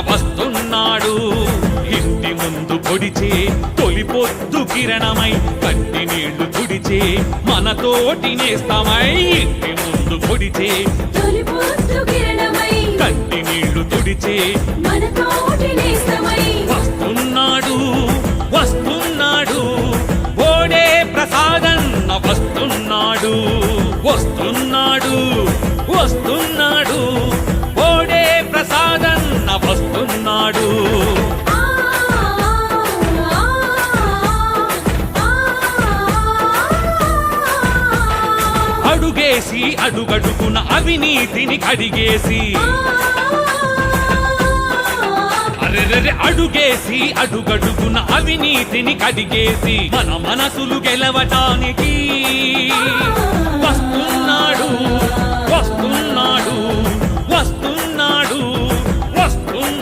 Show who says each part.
Speaker 1: వస్తున్నాడు. ఇంటి ముందు పొడిచే తొలి పొద్దు కిరణమై కంటి నీళ్లు తుడిచే మనతోటి నేస్తమై. ఇంటి ముందు పొడిచే
Speaker 2: తొలి పొద్దు కిరణమై
Speaker 1: కంటి నీళ్లు తుడిచే
Speaker 2: మనతోటి నేస్తమై.
Speaker 1: వస్తున్నాడు వస్తున్నాడు ఓడే ప్రసాదన్న వస్తున్నాడు. వస్తున్నాడు వస్తున్నాడు ఓడే ప్రసాదన్న వస్తున్నాడు. అడుగేసి అడుగడుగున అవినీతిని కడిగేసి అడుగేసి అడుగడుగున అవినీతిని కడిగేసి మన మనసులు గెలవటానికి వస్తున్నాడు వస్తున్నాడు.